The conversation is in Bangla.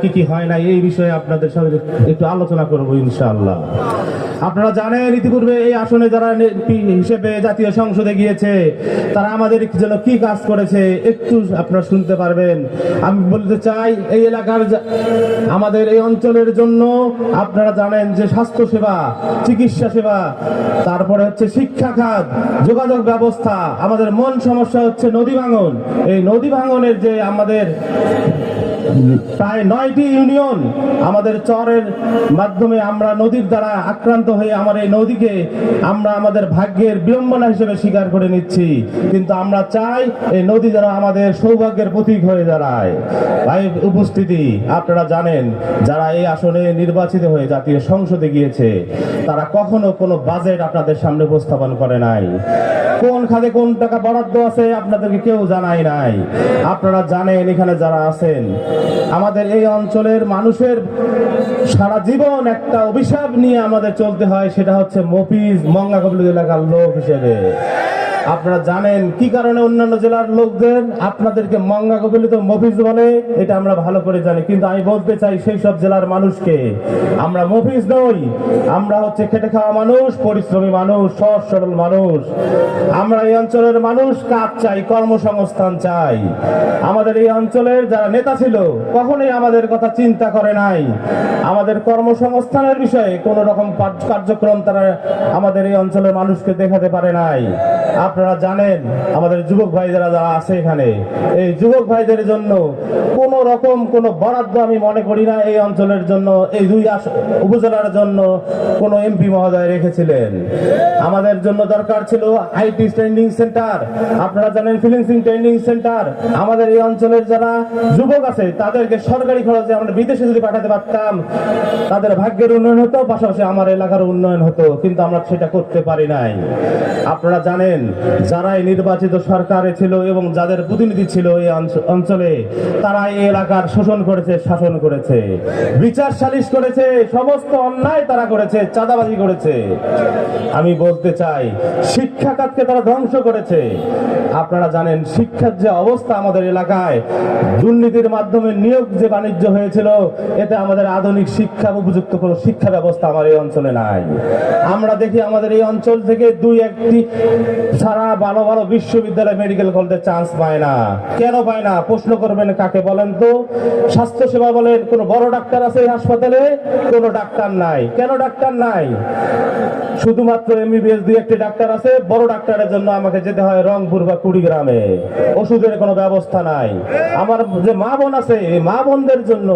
কি কি হয় না এই বিষয়ে আপনাদের সাথে একটু আলোচনা করব ইনশাআল্লাহ। আপনারা জানেন ইতিপূর্বে এই আসনে যারা হিসেবে জাতীয় সংসদে গিয়েছে তারা আমাদের জন্য কি কাজ করেছে একটু আপনারা শুনতে পারবেন। আমি বলতে চাই এই এলাকার আমাদের এই অঞ্চলের জন্য আপনারা জানেন যে স্বাস্থ্য সেবা, চিকিৎসা সেবা, তারপরে হচ্ছে শিক্ষা খাত, যোগাযোগ ব্যবস্থা, আমাদের মূল সমস্যা হচ্ছে নদী ভাঙন। এই নদী ভাঙনের যে আমাদের প্রায় 9টি ইউনিয়ন আমাদের চরের মাধ্যমে আমরা নদীর দ্বারা আক্রান্ত হয়ে আমার এই নদীকে আমরা আমাদের ভাগ্যের বিড়ম্বনা হিসেবে স্বীকার করে নিচ্ছি, কিন্তু আমরা চাই এই নদী যেন আমাদের সৌভাগ্যের প্রতীক হয়ে দাঁড়ায়। ভাই উপস্থিতি, আপনারা জানেন যারা এই আসনে নির্বাচিত হয়ে জাতীয় সংসদে গিয়েছে তারা কখনো কোনো বাজেট আপনাদের সামনে উপস্থাপন করে নাই। কোন খাতে কোন টাকা বরাদ্দ আছে আপনাদেরকে কেউ জানায় নাই। আপনারা জানেন এখানে যারা আছেন আমাদের এই অঞ্চলের মানুষের সারা জীবন একটা অভিশাপ নিয়ে আমাদের চলতে হয়, সেটা হচ্ছে মফিজ মঙ্গা কবলি এলাকার লোক হিসেবে। আপনারা জানেন কি কারণে অন্যান্য জেলার লোকদের আপনাদেরকে মঙ্গা কবলিত মফিজ বলে, এটা আমরা ভালো করে জানি, কিন্তু আমি বলতে চাই সেই সব জেলার মানুষকে আমরা মফিজ নই, আমরা হচ্ছে খেটে খাওয়া মানুষ, পরিশ্রমী মানুষ, সহজ সরল মানুষ। আমরা এই অঞ্চলের মানুষ কাজ চাই, কর্মসংস্থান চাই। আমাদের এই অঞ্চলের যারা নেতা ছিল কখনোই আমাদের কথা চিন্তা করে নাই, আমাদের কর্মসংস্থানের বিষয়ে কোন রকম কার্যক্রম তারা আমাদের এই অঞ্চলের মানুষকে দেখাতে পারে নাই। আপনারা জানেন আমাদের যুবক ভাই যারা আছে এখানে, এই যুবক ভাইদের জন্য কোন রকম কোন বরাদ্দ আমি মনে করি না এই অঞ্চলের জন্য, এই দুই উপজেলার জন্য কোন এমপি মহোদয় রেখেছিলেন। আমাদের জন্য দরকার ছিল আইটি ট্রেনিং সেন্টার, আপনারা জানেন ফিলিংসিং ট্রেনিং সেন্টার। আমাদের এই অঞ্চলের যারা যুবক আছে তাদেরকে সরকারি খরচে আমরা বিদেশে যদি পাঠাতে পারতাম তাদের ভাগ্যের উন্নয়ন হতো, পাশাপাশি আমার এলাকার উন্নয়ন হতো, কিন্তু আমরা সেটা করতে পারি নাই। আপনারা জানেন যারা এই নির্বাচিত সরকারে ছিল এবং যাদের প্রতিনিধি ছিল এই অঞ্চলে তারা এই এলাকার শোষণ করেছে, শাসন করেছে, বিচার সালিশ করেছে, সমস্ত অন্যায় তারা করেছে, চাঁদাবাজি করেছে। আমি বলতে চাই শিক্ষা খাতকে তারা ধ্বংস করেছে। আপনারা জানেন শিক্ষার যে অবস্থা আমাদের এলাকায়, দুর্নীতির মাধ্যমে নিয়োগ যে বাণিজ্য হয়েছিল, এতে আমাদের আধুনিক শিক্ষা উপযুক্ত কোনো শিক্ষা ব্যবস্থা আমার এই অঞ্চলে নাই। আমরা দেখি আমাদের এই অঞ্চল থেকে দুই একটি সারা ভালো ভালো বিশ্ববিদ্যালয় মেডিকেল কলেজে চান্স পায় না। কেন পায় না প্রশ্ন করবেন কাকে বলেন তো? স্বাস্থ্য সেবা বলেন, কোন বড় ডাক্তার আছে এই হাসপাতালে? কোন ডাক্তার নাই। কেন ডাক্তার নাই? শুধুমাত্র এমবিবিএস দুই একটি ডাক্তার আছে, বড় ডাক্তারের জন্য আমাকে যেতে হয় রংপুর বা কুড়িগ্রামে, ওষুধের কোনো ব্যবস্থা নাই। আমার যে মা বোন আছে এই মা বোনদের জন্য